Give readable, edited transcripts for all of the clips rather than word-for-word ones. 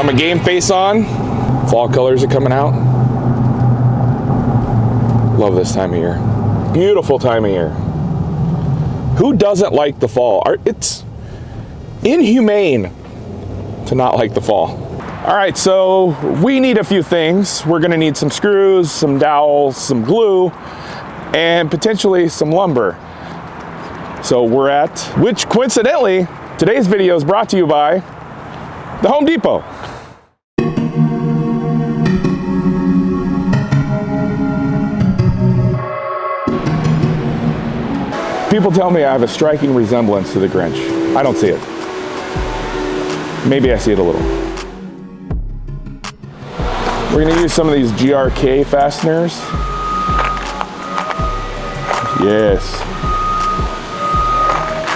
Got my game face on. Fall colors are coming out. Love this time of year. Beautiful time of year. Who doesn't like the fall? It's inhumane to not like the fall. All right, so we need a few things. We're gonna need some screws, some dowels, some glue, and potentially some lumber. So we're at, which coincidentally, today's video is brought to you by the Home Depot. People tell me I have a striking resemblance to the Grinch. I don't see it. Maybe I see it a little. We're gonna use some of these GRK fasteners. Yes.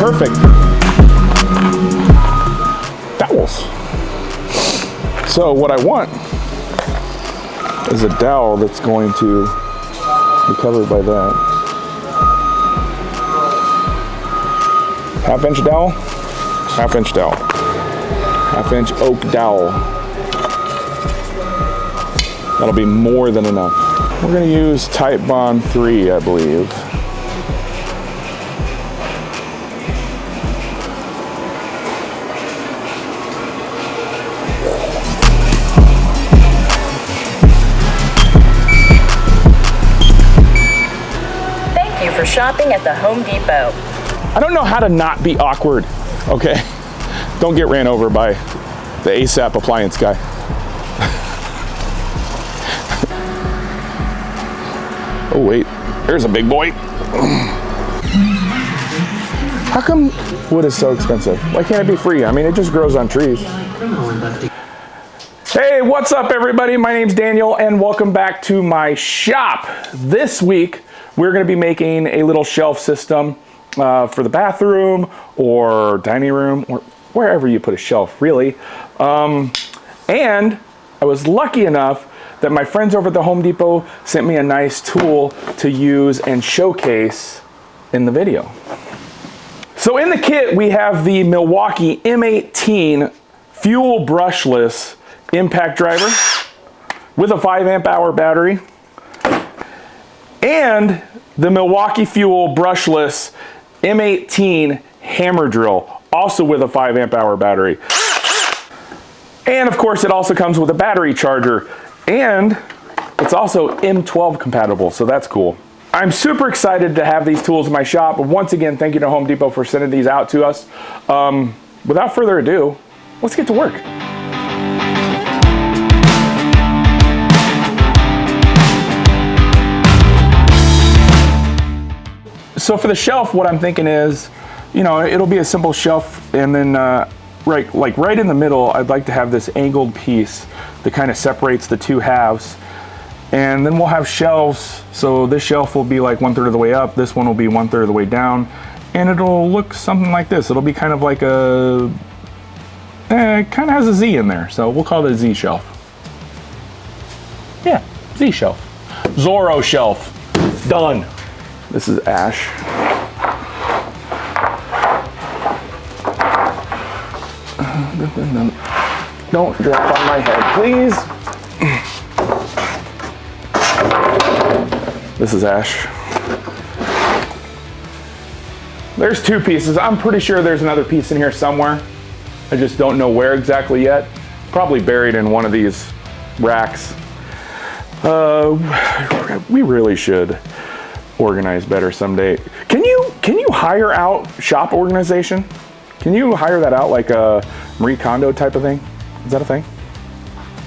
Perfect. Dowels. So what I want is a dowel that's going to be covered by that. Half-inch dowel, half-inch dowel, half-inch oak dowel. That'll be more than enough. We're gonna use Type Bond 3, I believe. Thank you for shopping at the Home Depot. I don't know how to not be awkward, okay? Don't get ran over by the ASAP appliance guy. Oh wait, there's a big boy. How come wood is so expensive? Why can't it be free? I mean, it just grows on trees. Hey, what's up everybody? My name's Daniel and welcome back to my shop. This week, we're gonna be making a little shelf system for the bathroom or dining room or wherever you put a shelf, really. And I was lucky enough that my friends over at the Home Depot sent me a nice tool to use and showcase in the video. So in the kit, we have the Milwaukee M18 fuel brushless impact driver with a 5 amp hour battery and the Milwaukee fuel brushless M18 hammer drill, also with a 5 amp hour battery. And of course, it also comes with a battery charger, and it's also M12 compatible, so that's cool. I'm super excited to have these tools in my shop. Once again, thank you to Home Depot for sending these out to us. Without further ado, let's get to work. So for the shelf, what I'm thinking is, you know, it'll be a simple shelf, and then right in the middle, I'd like to have this angled piece that kind of separates the two halves. And then we'll have shelves. So this shelf will be like 1/3 of the way up. This one will be 1/3 of the way down. And it'll look something like this. It'll be kind of like a, it kind of has a Z in there. So we'll call it a Z shelf. Yeah, Z shelf. Zorro shelf. Done. This is ash. Don't drop on my head, please. This is ash. There's two pieces. I'm pretty sure there's another piece in here somewhere. I just don't know where exactly yet. Probably buried in one of these racks. We really should organize better someday. Can you hire out shop organization? Can you hire that out like a Marie Kondo type of thing? Is that a thing?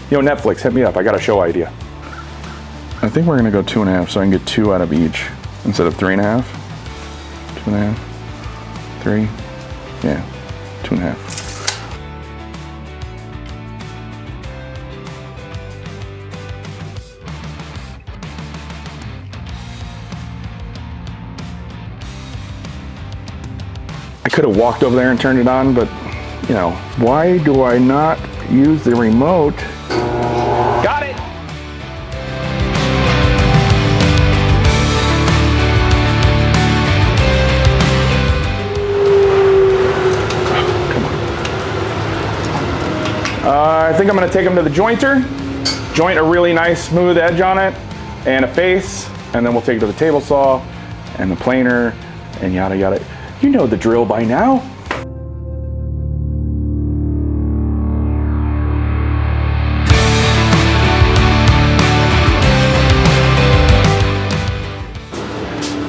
You know, Netflix, hit me up. I got a show idea. I think we're gonna go 2.5 so I can get 2 out of each instead of 3.5. 2.5, 3, yeah, 2.5. I could have walked over there and turned it on, but you know, why do I not use the remote? Got it! Come on. I think I'm gonna take them to the jointer, joint a really nice smooth edge on it, and a face, and then we'll take it to the table saw, and the planer, and yada yada. You know the drill by now.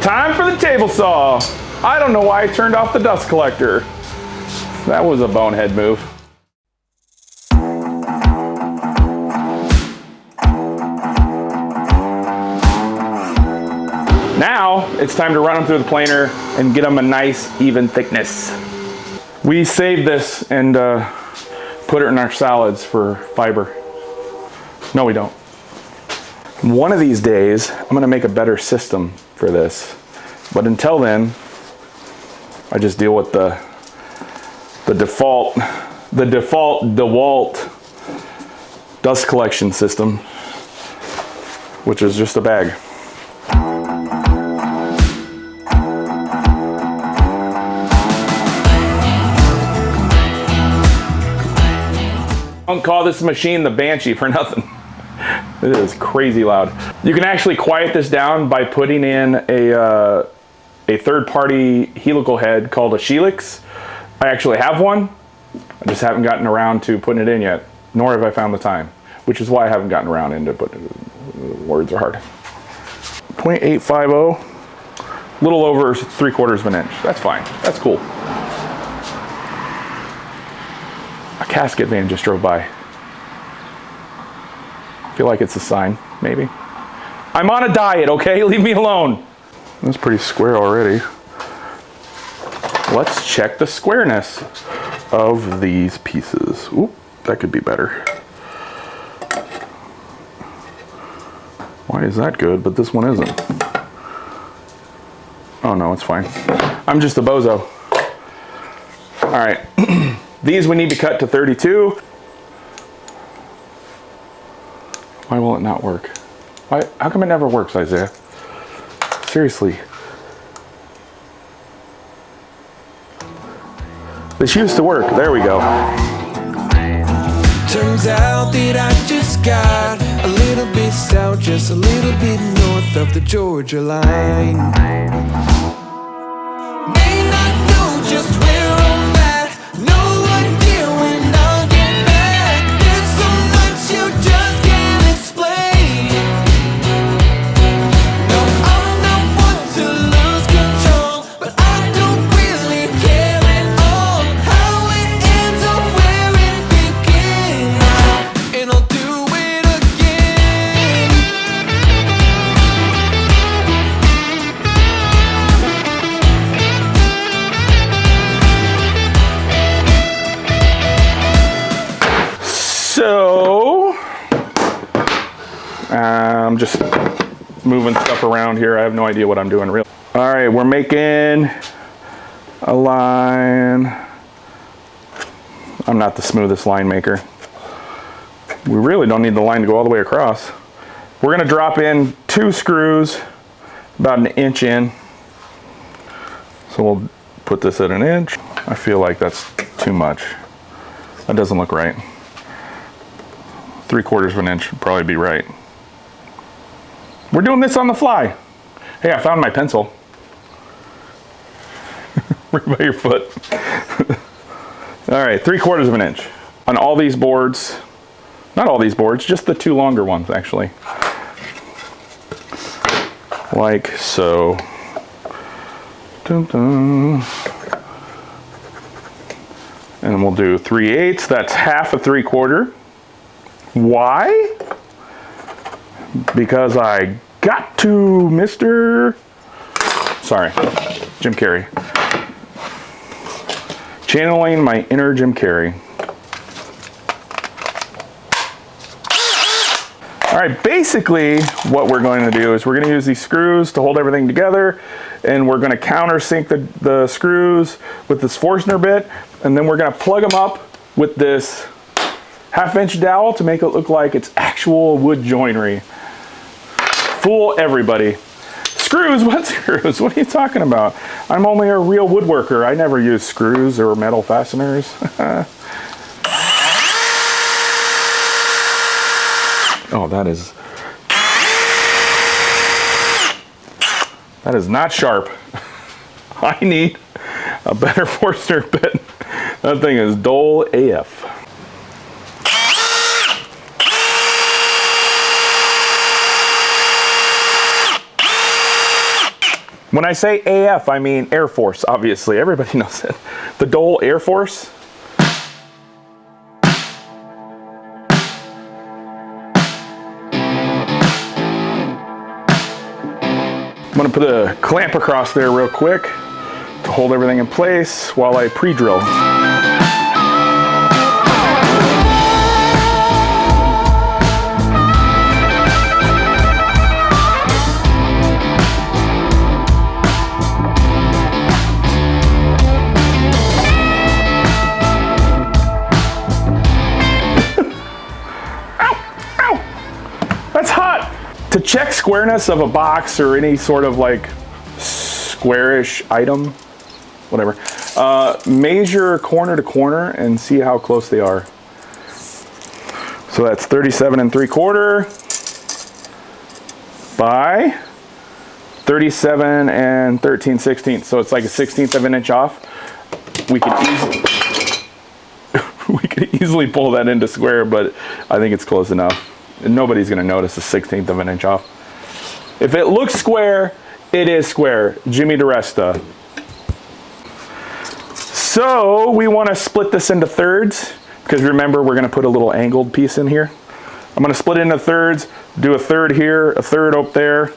Time for the table saw. I don't know why I turned off the dust collector. That was a bonehead move. Now it's time to run them through the planer and get them a nice even thickness. We saved this and put it in our salads for fiber. No, we don't. One of these days, I'm gonna make a better system for this. But until then, I just deal with the default DeWalt dust collection system, which is just a bag. Don't call this machine the Banshee for nothing. It is crazy loud. You can actually quiet this down by putting in a third-party helical head called a Helix. I actually have one. I just haven't gotten around to putting it in yet, nor have I found the time, which is why I haven't gotten around into putting it. Words are hard. 0.850, a little over 3/4 of an inch. That's fine. That's cool. A casket van just drove by. I feel like it's a sign, maybe. I'm on a diet, okay? Leave me alone. That's pretty square already. Let's check the squareness of these pieces. Oop, that could be better. Why is that good, but this one isn't? Oh no, it's fine. I'm just a bozo. All right, these we need to cut to 32. Why will it not work? Why? How come it never works, Isaiah? Seriously. This used to work. There we go. Turns out that I just got a little bit south, just a little bit north of the Georgia line. May not know just where I'm at, no idea when I'll get back. There's so much you just can't explain. No, I'm not one to lose control, but I don't really care at all how it ends or where it begins. And I'll do it again. So, I'm just moving stuff around here. I have no idea what I'm doing really. All right, we're making a line. I'm not the smoothest line maker. We really don't need the line to go all the way across. We're gonna drop in 2 screws, about 1 inch in. So we'll put this at 1 inch. I feel like that's too much. That doesn't look right. 3/4 of an inch would probably be right. We're doing this on the fly. Hey, I found my pencil. Right by your foot. All right, 3/4 of an inch. On all these boards, not all these boards, just the 2 longer ones actually. Like so. Dun, dun. And then we'll do 3/8, that's half a 3/4. Why? Because I got to, Mr. Sorry, Jim Carrey. Channeling my inner Jim Carrey. All right, basically what we're going to do is we're going to use these screws to hold everything together, and we're going to countersink the screws with this Forstner bit, and then we're going to plug them up with this 1/2 inch dowel to make it look like it's actual wood joinery. Fool everybody. Screws? What screws? What are you talking about? I'm only a real woodworker. I never use screws or metal fasteners. Oh, that is not sharp. I need a better Forstner bit. That thing is dull AF. When I say AF, I mean Air Force, obviously. Everybody knows it. The Dole Air Force. I'm gonna put a clamp across there real quick to hold everything in place while I pre-drill. To check squareness of a box or any sort of like squarish item, whatever, measure corner to corner and see how close they are. So that's 37 3/4 by 37 13/16. So it's like a 1/16 of an inch off. We could easily pull that into square, but I think it's close enough. Nobody's gonna notice a 1/16 of an inch off. If it looks square, it is square. Jimmy DeResta. So we wanna split this into thirds, because remember, we're gonna put a little angled piece in here. I'm gonna split it into thirds, do a third here, a third up there.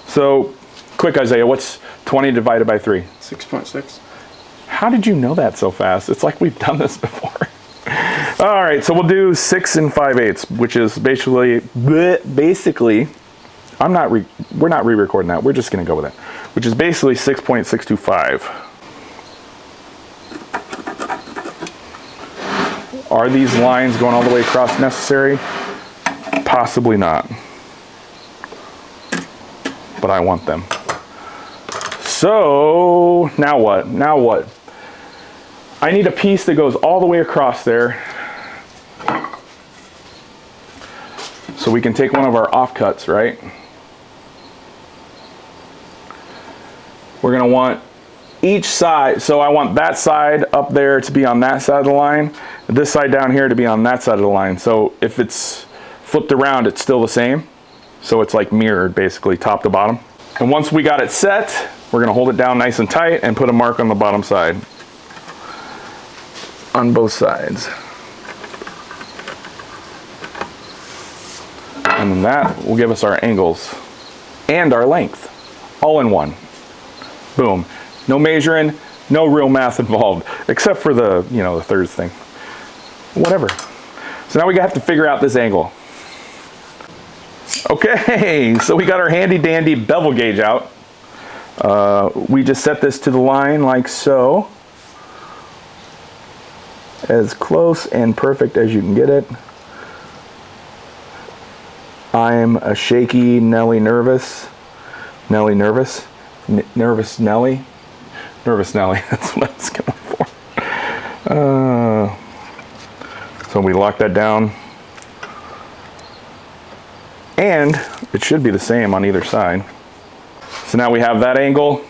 So, quick Isaiah, what's 20 divided by 3? 6.6. How did you know that so fast? It's like we've done this before. All right, so we'll do 6 5/8, which is basically, we're not re-recording that. We're just gonna go with it, which is basically 6.625. Are these lines going all the way across necessary? Possibly not, but I want them. So now what? Now what? I need a piece that goes all the way across there, so we can take one of our offcuts, right? We're gonna want each side, so I want that side up there to be on that side of the line, this side down here to be on that side of the line. So if it's flipped around, it's still the same. So it's like mirrored, basically, top to bottom. And once we got it set, we're gonna hold it down nice and tight and put a mark on the bottom side. On both sides. And then that will give us our angles and our length, all in one. Boom. No measuring, no real math involved, except for the, you know, the thirds thing. Whatever. So now we have to figure out this angle. Okay, so we got our handy dandy bevel gauge out. We just set this to the line like so. As close and perfect as you can get it. I'm a shaky Nelly nervous. Nelly nervous. Nervous Nelly. Nervous Nelly, that's what I was going for. So we lock that down. And it should be the same on either side. So now we have that angle.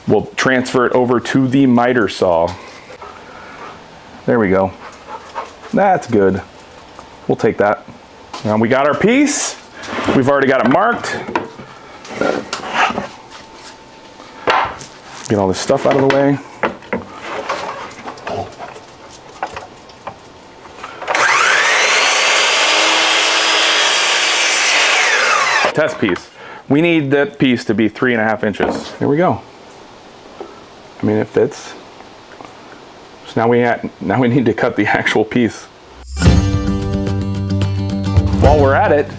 We'll transfer it over to the miter saw. There we go. That's good. We'll take that. Now we got our piece. We've already got it marked. Get all this stuff out of the way. Test piece. We need that piece to be 3.5 inches. Here we go. I mean, it fits. So now we need to cut the actual piece. While we're at it,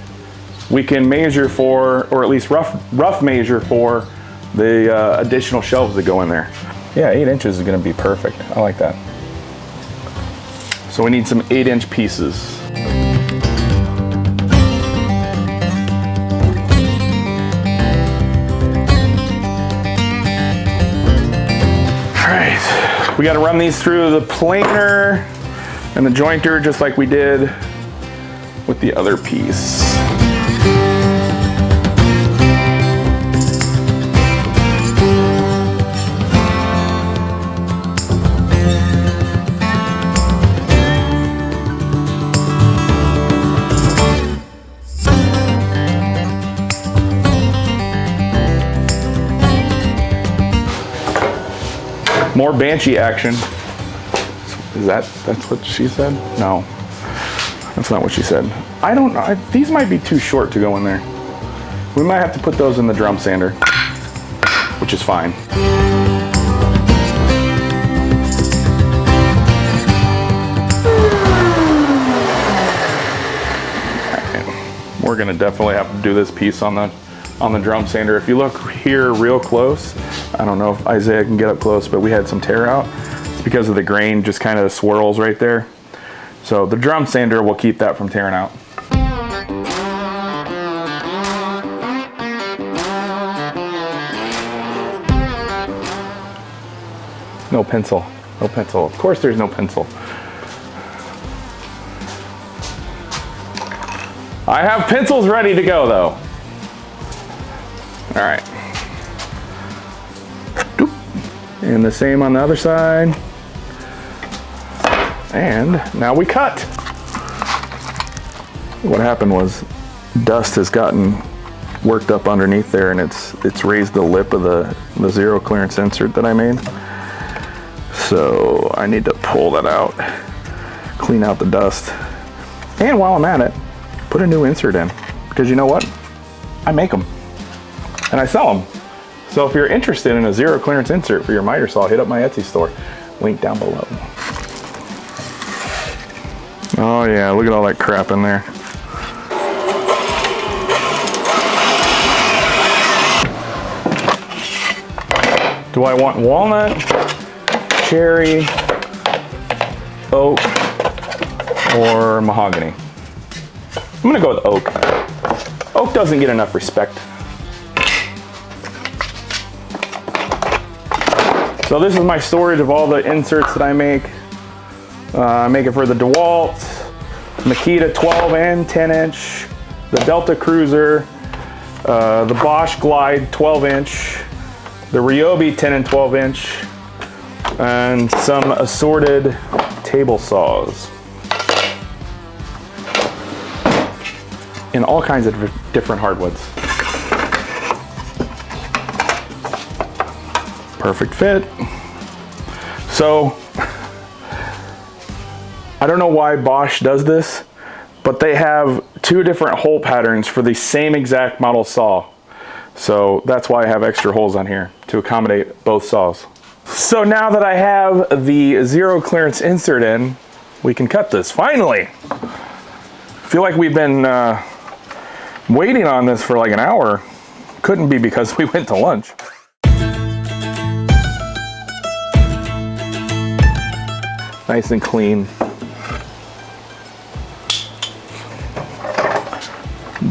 we can measure for, or at least rough measure for the additional shelves that go in there. Yeah, 8 inches is gonna be perfect. I like that. So we need some 8-inch pieces. We got to run these through the planer and the jointer just like we did with the other piece. More banshee action. That's what she said? No, that's not what she said. I don't know, these might be too short to go in there. We might have to put those in the drum sander, which is fine. We're gonna definitely have to do this piece on the drum sander. If you look here real close, I don't know if Isaiah can get up close, but we had some tear out. It's because of the grain just kind of swirls right there. So the drum sander will keep that from tearing out. No pencil, no pencil. Of course there's no pencil. I have pencils ready to go though. All right. Doop. And the same on the other side. And now we cut. What happened was dust has gotten worked up underneath there, and it's raised the lip of the zero clearance insert that I made. So I need to pull that out, clean out the dust. And while I'm at it, put a new insert in, because you know what? I make them and I sell them. So if you're interested in a zero clearance insert for your miter saw, hit up my Etsy store. Link down below. Oh yeah, look at all that crap in there. Do I want walnut, cherry, oak, or mahogany? I'm gonna go with oak. Oak doesn't get enough respect. So this is my storage of all the inserts that I make. I make it for the DeWalt, Makita 12 and 10 inch, the Delta Cruiser, the Bosch Glide 12 inch, the Ryobi 10 and 12 inch, and some assorted table saws. In all kinds of different hardwoods. Perfect fit. So, I don't know why Bosch does this, but they have two different hole patterns for the same exact model saw. So that's why I have extra holes on here, to accommodate both saws. So now that I have the zero clearance insert in, we can cut this, finally. I feel like we've been waiting on this for like an hour. Couldn't be because we went to lunch. Nice and clean.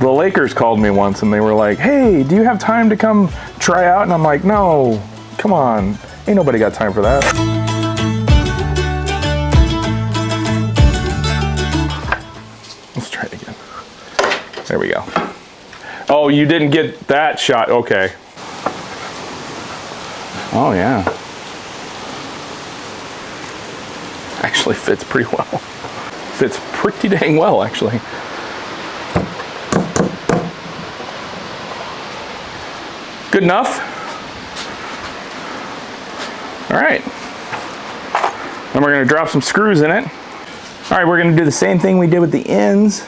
The Lakers called me once and they were like, hey, do you have time to come try out? And I'm like, no, come on. Ain't nobody got time for that. Let's try it again. There we go. Oh, you didn't get that shot. Okay. Oh, yeah. Actually fits pretty well. Fits pretty dang well, actually. Good enough. All right. Then we're gonna drop some screws in it. All right, we're gonna do the same thing we did with the ends.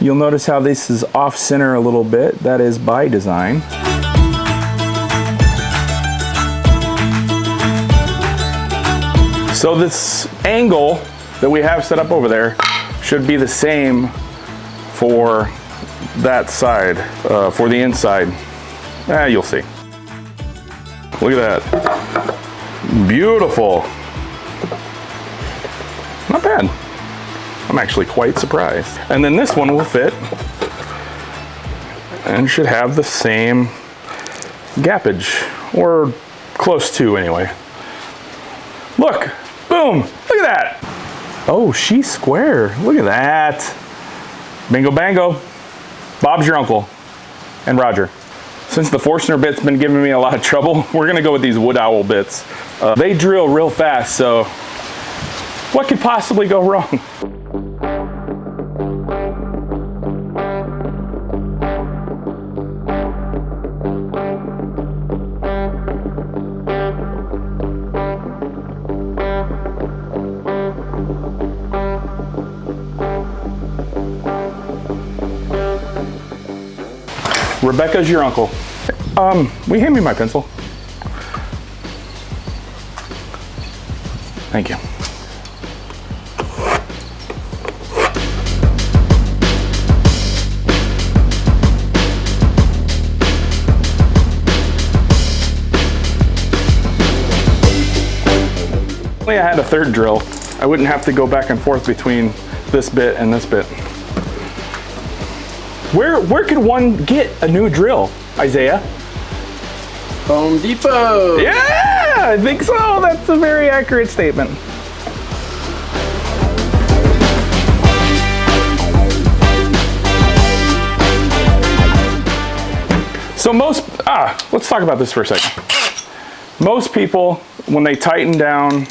You'll notice how this is off center a little bit. That is by design. So this angle that we have set up over there should be the same for that side, for the inside. You'll see. Look at that. Beautiful. Not bad. I'm actually quite surprised. And then this one will fit and should have the same gappage, or close to anyway. Look, boom, look at that. Oh, she's square. Look at that. Bingo bango. Bob's your uncle. And Roger. Since the Forstner bit's been giving me a lot of trouble, we're gonna go with these Wood Owl bits. They drill real fast, so what could possibly go wrong? Rebecca's your uncle. Will you hand me my pencil? Thank you. If only I had a third drill, I wouldn't have to go back and forth between this bit and this bit. Where could one get a new drill, Isaiah? Home Depot. Yeah, I think so. That's a very accurate statement. So let's talk about this for a second. Most people, when they tighten down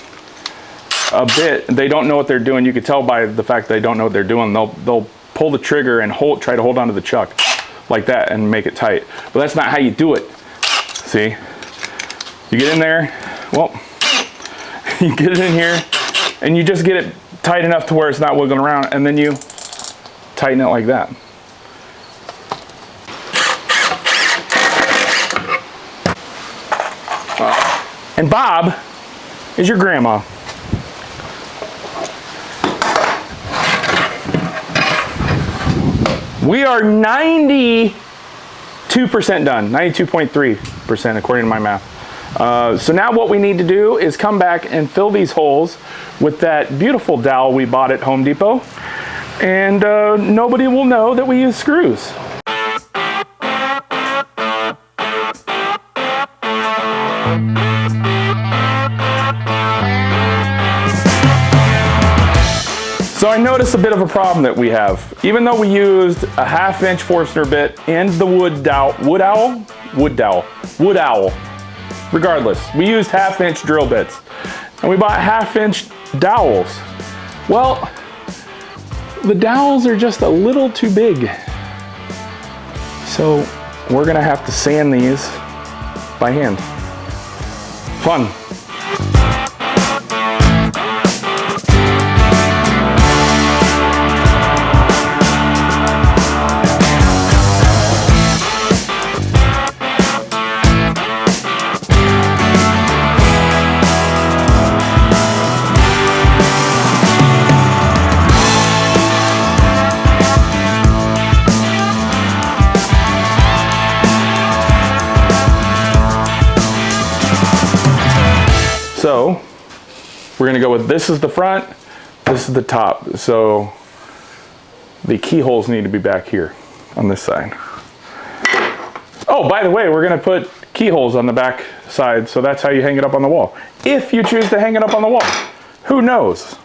a bit, they don't know what they're doing. You can tell by the fact they don't know what they're doing. They'll pull the trigger and try to hold onto the chuck like that and make it tight. But that's not how you do it. See? You get in there, well, you get it in here and you just get it tight enough to where it's not wiggling around, and then you tighten it like that. And Bob is your grandma. We are 92% done, 92.3% according to my math. So now what we need to do is come back and fill these holes with that beautiful dowel we bought at Home Depot. And nobody will know that we use screws. So I noticed a bit of a problem that we have. Even though we used a 1/2-inch Forstner bit and the Wood Owl. Regardless, we used 1/2-inch drill bits. And we bought 1/2-inch dowels. Well, the dowels are just a little too big. So we're gonna have to sand these by hand. Fun. So we're gonna go with, this is the front, this is the top. So the keyholes need to be back here on this side. Oh, by the way, we're gonna put keyholes on the back side, so that's how you hang it up on the wall. If you choose to hang it up on the wall, who knows?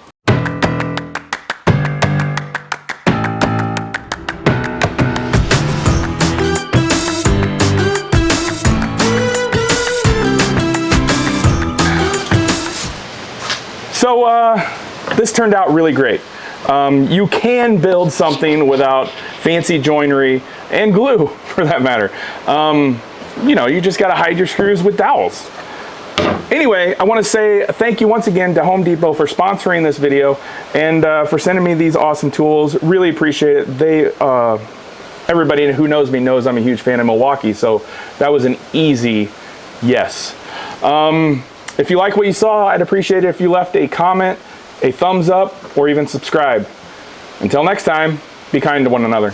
So this turned out really great. You can build something without fancy joinery and glue, for that matter. You know, you just gotta hide your screws with dowels. Anyway, I wanna say thank you once again to Home Depot for sponsoring this video and for sending me these awesome tools. Really appreciate it. Everybody who knows me knows I'm a huge fan of Milwaukee, so that was an easy yes. If you like what you saw, I'd appreciate it if you left a comment, a thumbs up, or even subscribe. Until next time, be kind to one another.